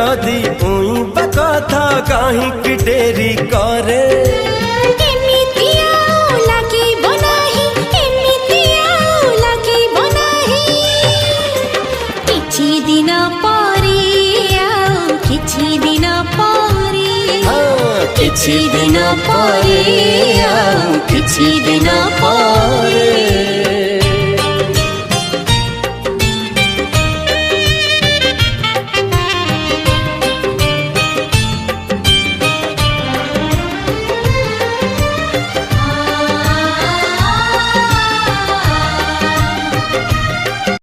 जदि उई बकथा कहीं कि डेरी करे किछि दिन परे किछि दिन परे।